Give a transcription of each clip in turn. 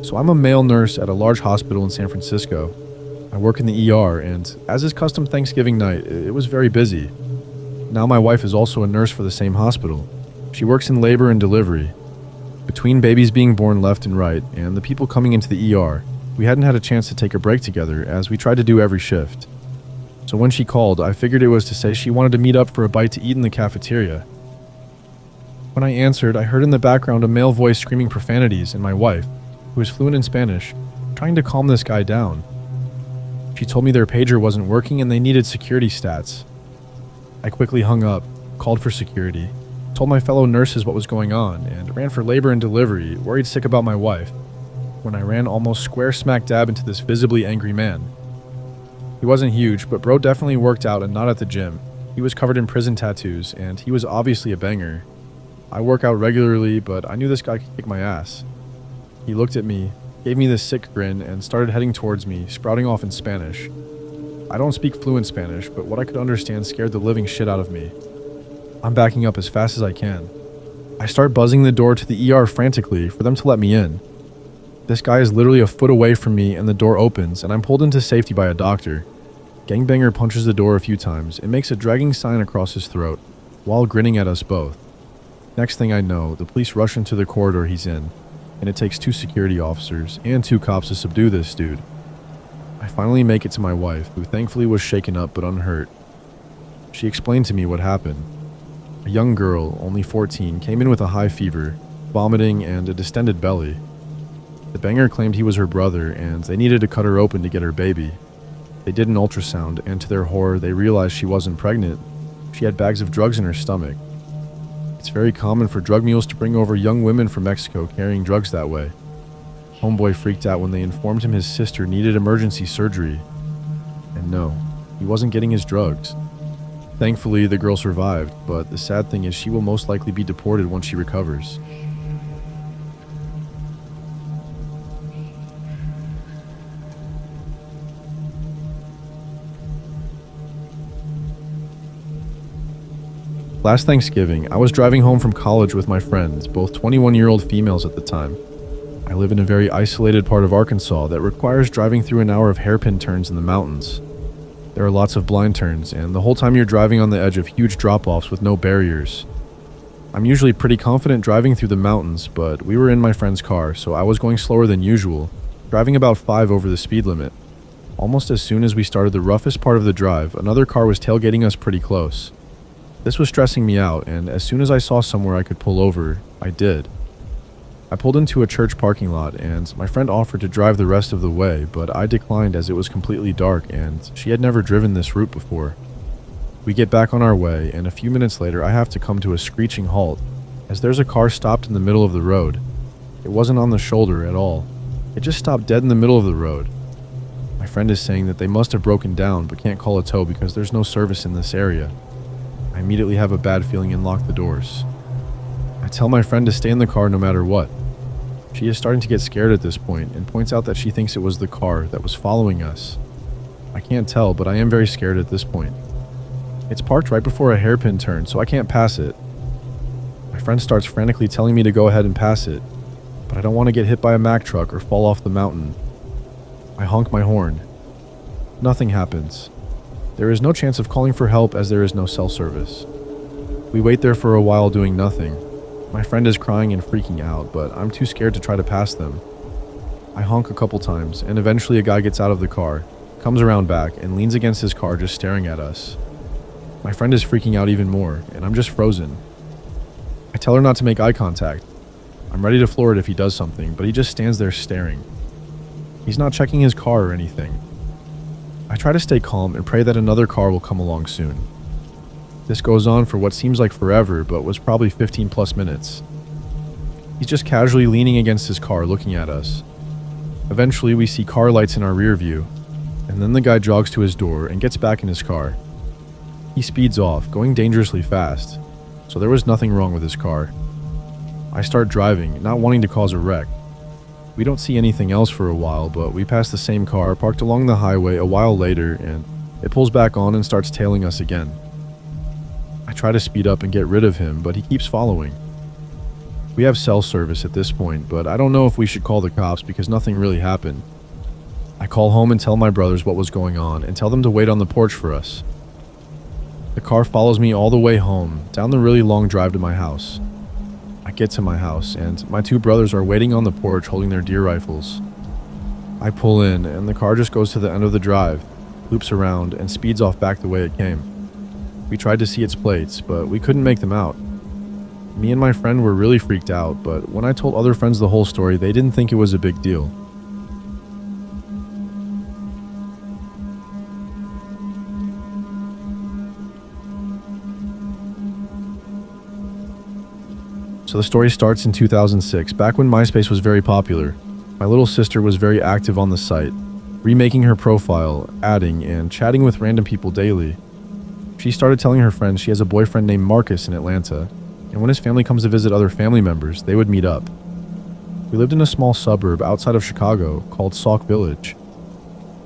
So I'm a male nurse at a large hospital in San Francisco. I work in the ER, and as is custom Thanksgiving night, it was very busy. Now my wife is also a nurse for the same hospital. She works in labor and delivery. Between babies being born left and right, and the people coming into the ER, we hadn't had a chance to take a break together, as we tried to do every shift. So when she called, I figured it was to say she wanted to meet up for a bite to eat in the cafeteria. When I answered, I heard in the background a male voice screaming profanities, and my wife, who is fluent in Spanish, trying to calm this guy down. She told me their pager wasn't working and they needed security stats. I quickly hung up, called for security, told my fellow nurses what was going on, and ran for labor and delivery, worried sick about my wife, when I ran almost square smack dab into this visibly angry man. He wasn't huge, but bro definitely worked out and not at the gym. He was covered in prison tattoos, and he was obviously a banger. I work out regularly, but I knew this guy could kick my ass. He looked at me, gave me this sick grin, and started heading towards me, sprouting off in Spanish. I don't speak fluent Spanish, but what I could understand scared the living shit out of me. I'm backing up as fast as I can. I start buzzing the door to the ER frantically for them to let me in. This guy is literally a foot away from me and the door opens and I'm pulled into safety by a doctor. Gangbanger punches the door a few times and makes a dragging sign across his throat, while grinning at us both. Next thing I know, the police rush into the corridor he's in, and it takes 2 security officers and 2 cops to subdue this dude. I finally make it to my wife, who thankfully was shaken up but unhurt. She explained to me what happened. A young girl, only 14, came in with a high fever, vomiting, and a distended belly. The banger claimed he was her brother, and they needed to cut her open to get her baby. They did an ultrasound, and to their horror, they realized she wasn't pregnant. She had bags of drugs in her stomach. It's very common for drug mules to bring over young women from Mexico carrying drugs that way. Homeboy freaked out when they informed him his sister needed emergency surgery. And no, he wasn't getting his drugs. Thankfully, the girl survived, but the sad thing is she will most likely be deported once she recovers. Last Thanksgiving, I was driving home from college with my friends, both 21-year-old females at the time. I live in a very isolated part of Arkansas that requires driving through an hour of hairpin turns in the mountains. There are lots of blind turns, and the whole time you're driving on the edge of huge drop-offs with no barriers. I'm usually pretty confident driving through the mountains, but we were in my friend's car, so I was going slower than usual, driving about 5 over the speed limit. Almost as soon as we started the roughest part of the drive, another car was tailgating us pretty close. This was stressing me out, and as soon as I saw somewhere I could pull over, I did. I pulled into a church parking lot, and my friend offered to drive the rest of the way, but I declined as it was completely dark and she had never driven this route before. We get back on our way, and a few minutes later I have to come to a screeching halt, as there's a car stopped in the middle of the road. It wasn't on the shoulder at all. It just stopped dead in the middle of the road. My friend is saying that they must have broken down but can't call a tow because there's no service in this area. I immediately have a bad feeling and lock the doors. I tell my friend to stay in the car no matter what. She is starting to get scared at this point and points out that she thinks it was the car that was following us. I can't tell, but I am very scared at this point. It's parked right before a hairpin turn, so I can't pass it. My friend starts frantically telling me to go ahead and pass it, but I don't want to get hit by a Mack truck or fall off the mountain. I honk my horn. Nothing happens. There is no chance of calling for help as there is no cell service. We wait there for a while doing nothing. My friend is crying and freaking out, but I'm too scared to try to pass them. I honk a couple times, and eventually a guy gets out of the car, comes around back, and leans against his car just staring at us. My friend is freaking out even more, and I'm just frozen. I tell her not to make eye contact. I'm ready to floor it if he does something, but he just stands there staring. He's not checking his car or anything. I try to stay calm and pray that another car will come along soon. This goes on for what seems like forever, but was probably 15 plus minutes. He's just casually leaning against his car looking at us. Eventually we see car lights in our rear view, and then the guy jogs to his door and gets back in his car. He speeds off, going dangerously fast, so there was nothing wrong with his car. I start driving, not wanting to cause a wreck. We don't see anything else for a while, but we pass the same car parked along the highway a while later, and it pulls back on and starts tailing us again. I try to speed up and get rid of him, but he keeps following. We have cell service at this point, but I don't know if we should call the cops because nothing really happened. I call home and tell my brothers what was going on and tell them to wait on the porch for us. The car follows me all the way home, down the really long drive to my house. I get to my house, and my two brothers are waiting on the porch holding their deer rifles. I pull in, and the car just goes to the end of the drive, loops around, and speeds off back the way it came. We tried to see its plates, but we couldn't make them out. Me and my friend were really freaked out, but when I told other friends the whole story, they didn't think it was a big deal. So the story starts in 2006, back when MySpace was very popular. My little sister was very active on the site, remaking her profile, adding, and chatting with random people daily. She started telling her friends she has a boyfriend named Marcus in Atlanta, and when his family comes to visit other family members, they would meet up. We lived in a small suburb outside of Chicago called Sauk Village.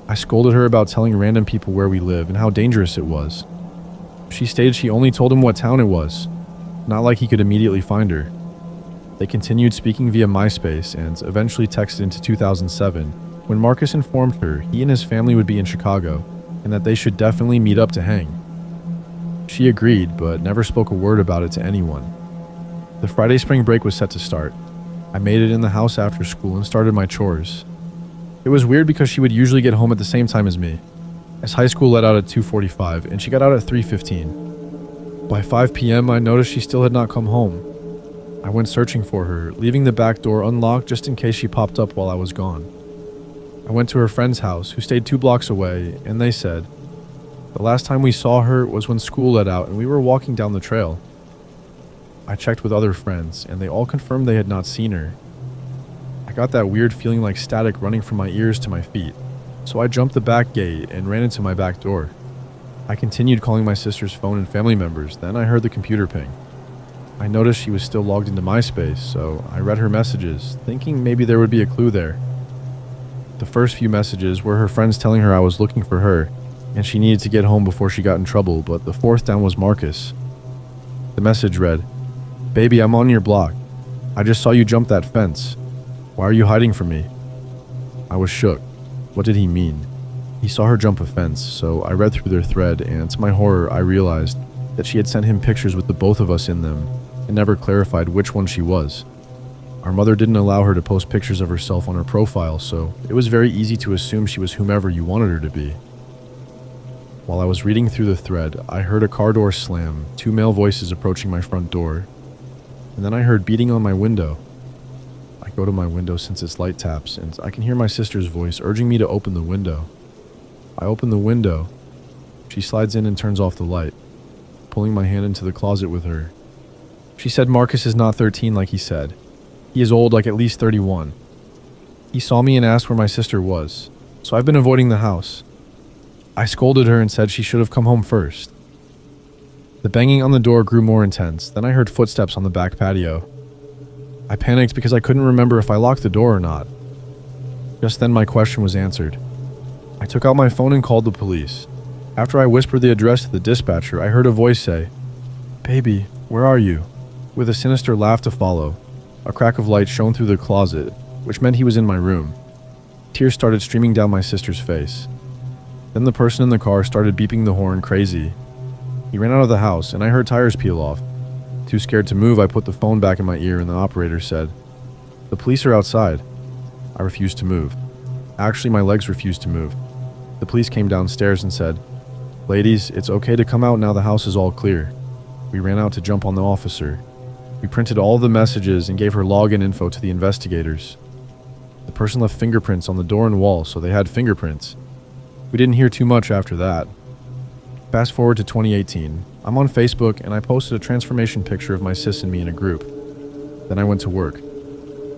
I scolded her about telling random people where we live and how dangerous it was. She stated she only told him what town it was, not like he could immediately find her. They continued speaking via MySpace and eventually texted into 2007 when Marcus informed her he and his family would be in Chicago and that they should definitely meet up to hang. She agreed, but never spoke a word about it to anyone. The Friday spring break was set to start. I made it in the house after school and started my chores. It was weird because she would usually get home at the same time as me, as high school let out at 2:45 and she got out at 3:15. By 5 p.m., I noticed she still had not come home. I went searching for her, leaving the back door unlocked just in case she popped up while I was gone. I went to her friend's house, who stayed 2 blocks away, and they said, the last time we saw her was when school let out and we were walking down the trail. I checked with other friends, and they all confirmed they had not seen her. I got that weird feeling like static running from my ears to my feet, so I jumped the back gate and ran into my back door. I continued calling my sister's phone and family members, then I heard the computer ping. I noticed she was still logged into MySpace, so I read her messages, thinking maybe there would be a clue there. The first few messages were her friends telling her I was looking for her, and she needed to get home before she got in trouble, but the fourth down was Marcus. The message read, "Baby, I'm on your block. I just saw you jump that fence. Why are you hiding from me?" I was shook. What did he mean? He saw her jump a fence, so I read through their thread, and to my horror, I realized that she had sent him pictures with the both of us in them, and never clarified which one she was. Our mother didn't allow her to post pictures of herself on her profile, so it was very easy to assume she was whomever you wanted her to be. While I was reading through the thread, I heard a car door slam, 2 male voices approaching my front door, and then I heard beating on my window. I go to my window since it's light taps, and I can hear my sister's voice urging me to open the window. I open the window. She slides in and turns off the light, pulling my hand into the closet with her. She said Marcus is not 13 like he said. He is old, like at least 31. He saw me and asked where my sister was, so I've been avoiding the house. I scolded her and said she should have come home first. The banging on the door grew more intense, then I heard footsteps on the back patio. I panicked because I couldn't remember if I locked the door or not. Just then my question was answered. I took out my phone and called the police. After I whispered the address to the dispatcher, I heard a voice say, "Baby, where are you?" With a sinister laugh to follow. A crack of light shone through the closet, which meant he was in my room. Tears started streaming down my sister's face. Then the person in the car started beeping the horn crazy. He ran out of the house, and I heard tires peel off. Too scared to move, I put the phone back in my ear, and the operator said, "The police are outside." I refused to move. Actually, my legs refused to move. The police came downstairs and said, "Ladies, it's okay to come out now, the house is all clear." We ran out to jump on the officer. We printed all of the messages and gave her login info to the investigators. The person left fingerprints on the door and wall, so they had fingerprints. We didn't hear too much after that. Fast forward to 2018. I'm on Facebook and I posted a transformation picture of my sis and me in a group. Then I went to work.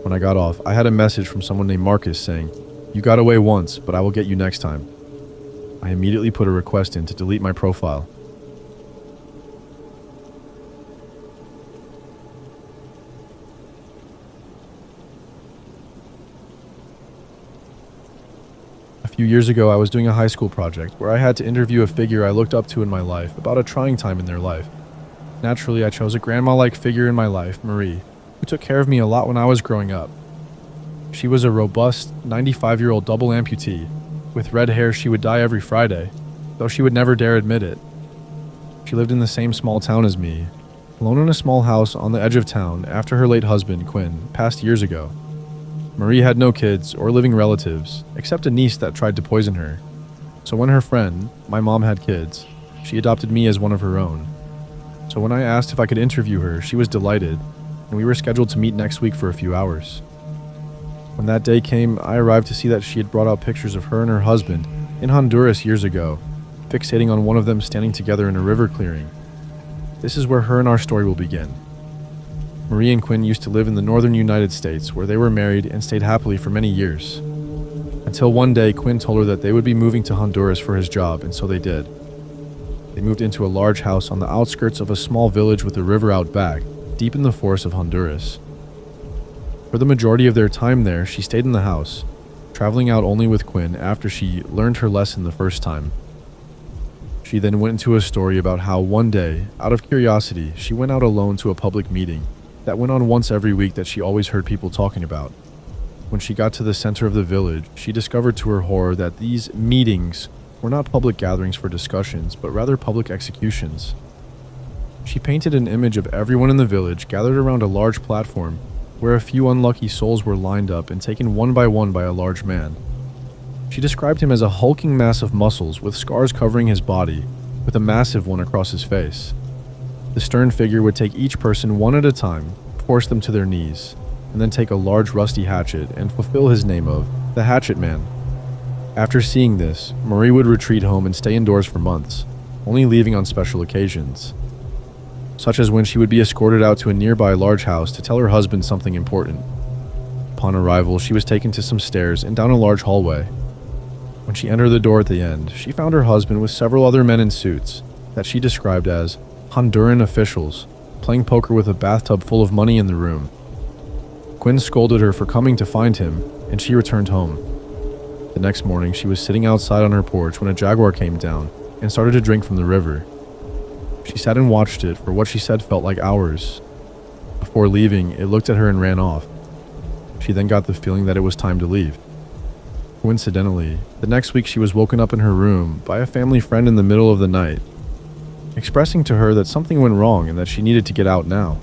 When I got off, I had a message from someone named Marcus saying, "You got away once, but I will get you next time." I immediately put a request in to delete my profile. A few years ago, I was doing a high school project where I had to interview a figure I looked up to in my life about a trying time in their life. Naturally, I chose a grandma-like figure in my life, Marie. who took care of me a lot when I was growing up. She was a robust, 95-year-old double amputee. With red hair she would dye every Friday, though she would never dare admit it. She lived in the same small town as me, alone in a small house on the edge of town after her late husband, Quinn, passed years ago. Marie had no kids or living relatives, except a niece that tried to poison her. So when her friend, my mom, had kids, she adopted me as one of her own. So when I asked if I could interview her, she was delighted, and we were scheduled to meet next week for a few hours. When that day came, I arrived to see that she had brought out pictures of her and her husband in Honduras years ago, fixating on one of them standing together in a river clearing. This is where her and our story will begin. Marie and Quinn used to live in the northern United States, where they were married and stayed happily for many years. Until one day, Quinn told her that they would be moving to Honduras for his job, and so they did. They moved into a large house on the outskirts of a small village with a river out back, deep in the forest of Honduras. For the majority of their time there, she stayed in the house, traveling out only with Quinn after she learned her lesson the first time. She then went into a story about how one day, out of curiosity, she went out alone to a public meeting that went on once every week that she always heard people talking about. When she got to the center of the village, she discovered to her horror that these meetings were not public gatherings for discussions, but rather public executions. She painted an image of everyone in the village gathered around a large platform where a few unlucky souls were lined up and taken one by a large man. She described him as a hulking mass of muscles with scars covering his body, with a massive one across his face. The stern figure would take each person one at a time, force them to their knees, and then take a large rusty hatchet and fulfill his name of the Hatchet Man. After seeing this, Marie would retreat home and stay indoors for months, only leaving on special occasions, such as when she would be escorted out to a nearby large house to tell her husband something important. Upon arrival, she was taken to some stairs and down a large hallway. When she entered the door at the end, she found her husband with several other men in suits that she described as Honduran officials, playing poker with a bathtub full of money in the room. Quinn scolded her for coming to find him, and she returned home. The next morning, she was sitting outside on her porch when a jaguar came down and started to drink from the river. She sat and watched it for what she said felt like hours. Before leaving, it looked at her and ran off. She then got the feeling that it was time to leave. Coincidentally, the next week she was woken up in her room by a family friend in the middle of the night, expressing to her that something went wrong and that she needed to get out now.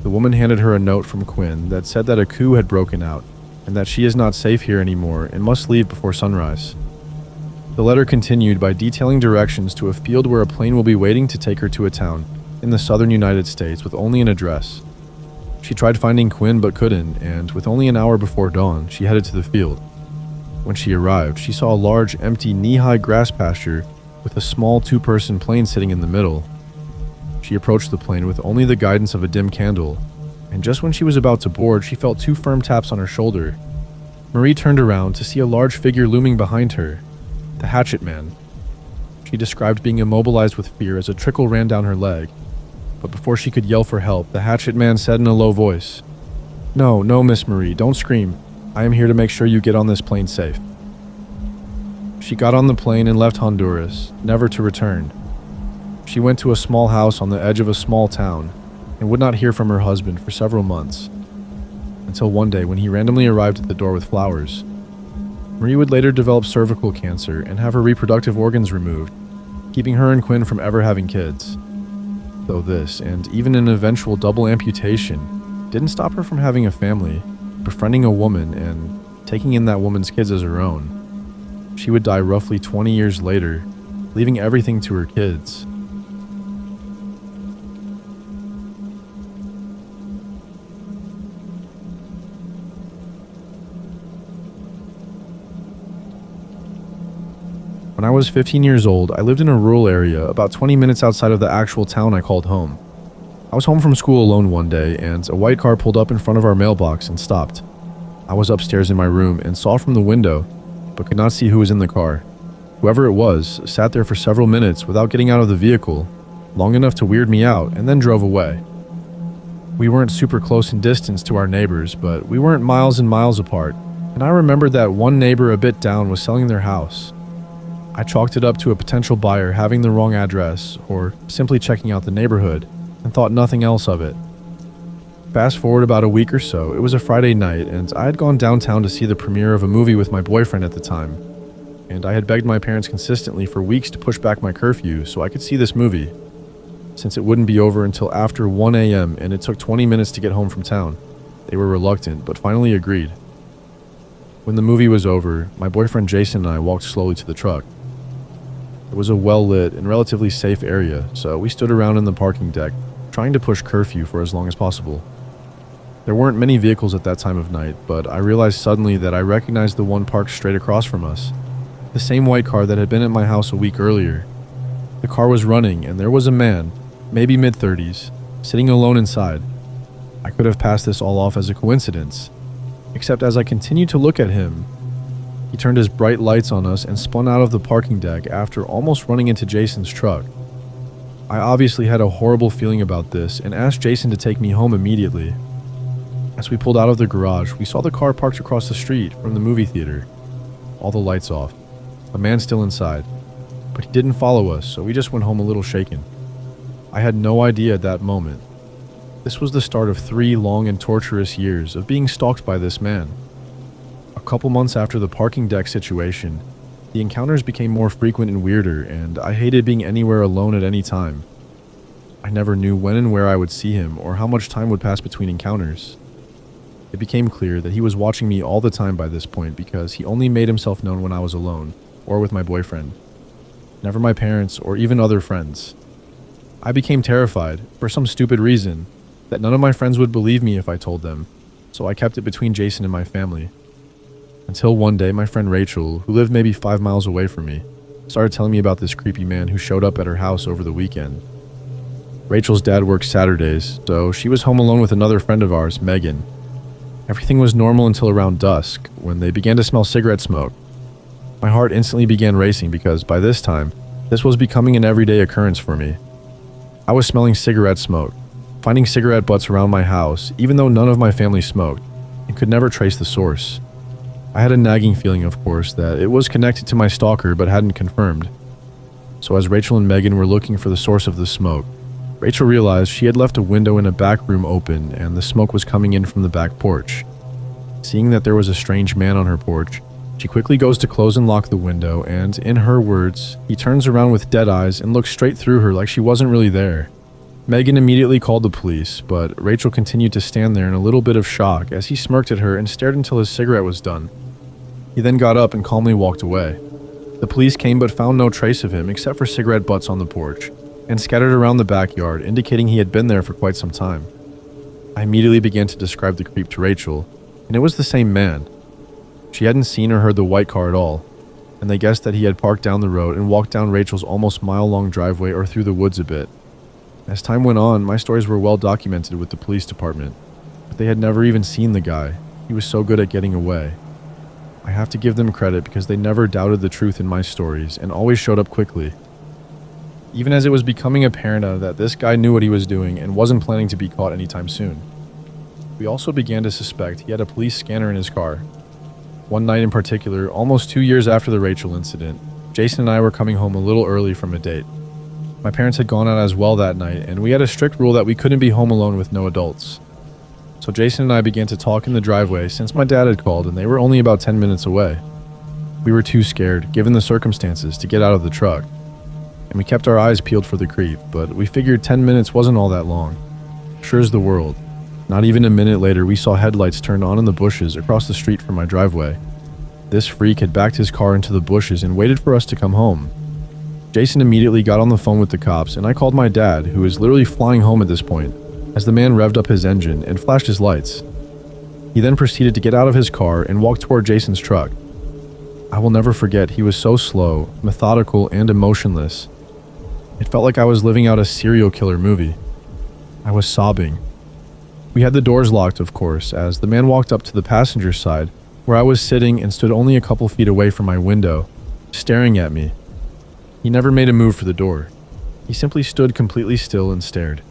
The woman handed her a note from Quinn that said that a coup had broken out and that she is not safe here anymore and must leave before sunrise. The letter continued by detailing directions to a field where a plane will be waiting to take her to a town in the southern United States with only an address. She tried finding Quinn but couldn't, and with only an hour before dawn, she headed to the field. When she arrived, she saw a large, empty, knee-high grass pasture with a small two-person plane sitting in the middle. She approached the plane with only the guidance of a dim candle, and just when she was about to board, she felt two firm taps on her shoulder. Marie turned around to see a large figure looming behind her, the Hatchet Man. She described being immobilized with fear as a trickle ran down her leg, but before she could yell for help, the Hatchet Man said in a low voice, No, Miss Marie, don't scream. I am here to make sure you get on this plane safe." She got on the plane and left Honduras, never to return. She went to a small house on the edge of a small town and would not hear from her husband for several months, until one day when he randomly arrived at the door with flowers. Marie would later develop cervical cancer and have her reproductive organs removed, keeping her and Quinn from ever having kids. Though this, and even an eventual double amputation, didn't stop her from having a family, befriending a woman, and taking in that woman's kids as her own. She would die roughly 20 years later, leaving everything to her kids. When I was 15 years old, I lived in a rural area about 20 minutes outside of the actual town I called home. I was home from school alone one day, and a white car pulled up in front of our mailbox and stopped. I was upstairs in my room and saw from the window, but could not see who was in the car. Whoever it was sat there for several minutes without getting out of the vehicle, long enough to weird me out, and then drove away. We weren't super close in distance to our neighbors, but we weren't miles and miles apart, and I remembered that one neighbor a bit down was selling their house. I chalked it up to a potential buyer having the wrong address, or simply checking out the neighborhood, and thought nothing else of it. Fast forward about a week or so, it was a Friday night, and I had gone downtown to see the premiere of a movie with my boyfriend at the time. And I had begged my parents consistently for weeks to push back my curfew so I could see this movie, since it wouldn't be over until after 1 a.m. and it took 20 minutes to get home from town. They were reluctant, but finally agreed. When the movie was over, my boyfriend Jason and I walked slowly to the truck. It was a well-lit and relatively safe area, so we stood around in the parking deck, trying to push curfew for as long as possible. There weren't many vehicles at that time of night, but I realized suddenly that I recognized the one parked straight across from us. The same white car that had been at my house a week earlier. The car was running, and there was a man, maybe mid-30s, sitting alone inside. I could have passed this all off as a coincidence, except as I continued to look at him, he turned his bright lights on us and spun out of the parking deck after almost running into Jason's truck. I obviously had a horrible feeling about this and asked Jason to take me home immediately. As we pulled out of the garage, we saw the car parked across the street from the movie theater. All the lights off. A man still inside. But he didn't follow us, so we just went home a little shaken. I had no idea at that moment. This was the start of 3 long and torturous years of being stalked by this man. A couple months after the parking deck situation, the encounters became more frequent and weirder, and I hated being anywhere alone at any time. I never knew when and where I would see him or how much time would pass between encounters. It became clear that he was watching me all the time by this point because he only made himself known when I was alone or with my boyfriend. Never my parents or even other friends. I became terrified, for some stupid reason, that none of my friends would believe me if I told them, so I kept it between Jason and my family. Until one day, my friend Rachel, who lived maybe 5 miles away from me, started telling me about this creepy man who showed up at her house over the weekend. Rachel's dad works Saturdays, so she was home alone with another friend of ours, Megan. Everything was normal until around dusk, when they began to smell cigarette smoke. My heart instantly began racing because, by this time, this was becoming an everyday occurrence for me. I was smelling cigarette smoke, finding cigarette butts around my house, even though none of my family smoked, and could never trace the source. I had a nagging feeling, of course, that it was connected to my stalker but hadn't confirmed. So as Rachel and Megan were looking for the source of the smoke, Rachel realized she had left a window in a back room open and the smoke was coming in from the back porch. Seeing that there was a strange man on her porch, she quickly goes to close and lock the window, and in her words, he turns around with dead eyes and looks straight through her like she wasn't really there. Megan immediately called the police, but Rachel continued to stand there in a little bit of shock as he smirked at her and stared until his cigarette was done. He then got up and calmly walked away. The police came but found no trace of him except for cigarette butts on the porch, and scattered around the backyard, indicating he had been there for quite some time. I immediately began to describe the creep to Rachel, and it was the same man. She hadn't seen or heard the white car at all, and they guessed that he had parked down the road and walked down Rachel's almost mile-long driveway or through the woods a bit. As time went on, my stories were well documented with the police department, but they had never even seen the guy. He was so good at getting away. I have to give them credit because they never doubted the truth in my stories and always showed up quickly. Even as it was becoming apparent that this guy knew what he was doing and wasn't planning to be caught anytime soon. We also began to suspect he had a police scanner in his car. One night in particular, almost 2 years after the Rachel incident, Jason and I were coming home a little early from a date. My parents had gone out as well that night, and we had a strict rule that we couldn't be home alone with no adults. So Jason and I began to talk in the driveway since my dad had called and they were only about 10 minutes away. We were too scared, given the circumstances, to get out of the truck. And we kept our eyes peeled for the creep, but we figured 10 minutes wasn't all that long. Sure as the world. Not even a minute later, we saw headlights turned on in the bushes across the street from my driveway. This freak had backed his car into the bushes and waited for us to come home. Jason immediately got on the phone with the cops, and I called my dad, who was literally flying home at this point, as the man revved up his engine and flashed his lights. He then proceeded to get out of his car and walk toward Jason's truck. I will never forget, he was so slow, methodical, and emotionless. It felt like I was living out a serial killer movie. I was sobbing. We had the doors locked, of course, as the man walked up to the passenger side, where I was sitting and stood only a couple feet away from my window, staring at me. He never made a move for the door. He simply stood completely still and stared.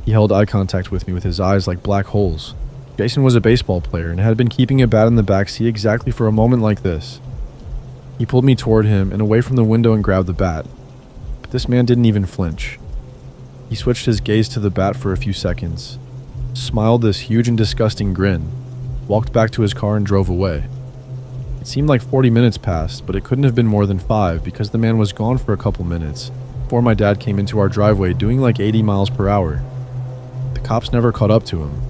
He held eye contact with me with his eyes like black holes. Jason was a baseball player and had been keeping a bat in the back seat exactly for a moment like this. He pulled me toward him and away from the window and grabbed the bat. But this man didn't even flinch. He switched his gaze to the bat for a few seconds. smiled this huge and disgusting grin, walked back to his car and drove away. It seemed like 40 minutes passed, but it couldn't have been more than 5 because the man was gone for a couple minutes before my dad came into our driveway doing like 80 miles per hour. The cops never caught up to him.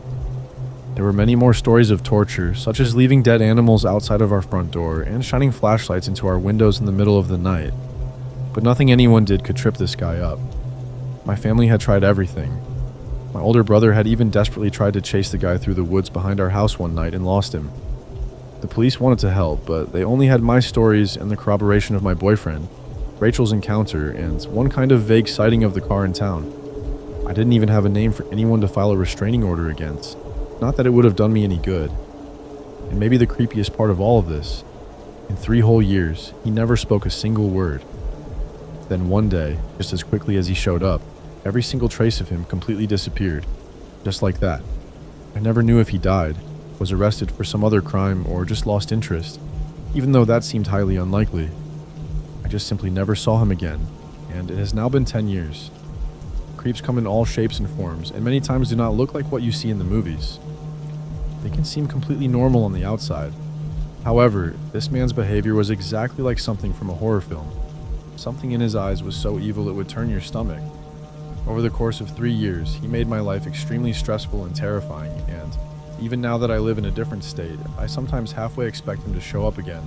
There were many more stories of torture, such as leaving dead animals outside of our front door and shining flashlights into our windows in the middle of the night. But nothing anyone did could trip this guy up. My family had tried everything. My older brother had even desperately tried to chase the guy through the woods behind our house one night and lost him. The police wanted to help, but they only had my stories and the corroboration of my boyfriend, Rachel's encounter, and one kind of vague sighting of the car in town. I didn't even have a name for anyone to file a restraining order against. Not that it would have done me any good. And maybe the creepiest part of all of this, in 3 whole years, he never spoke a single word. Then one day, just as quickly as he showed up, every single trace of him completely disappeared. Just like that. I never knew if he died, was arrested for some other crime, or just lost interest, even though that seemed highly unlikely. I just simply never saw him again, and it has now been 10 years. Creeps come in all shapes and forms, and many times do not look like what you see in the movies. They can seem completely normal on the outside. However, this man's behavior was exactly like something from a horror film. Something in his eyes was so evil it would turn your stomach. Over the course of 3 years, he made my life extremely stressful and terrifying, and even now that I live in a different state, I sometimes halfway expect him to show up again,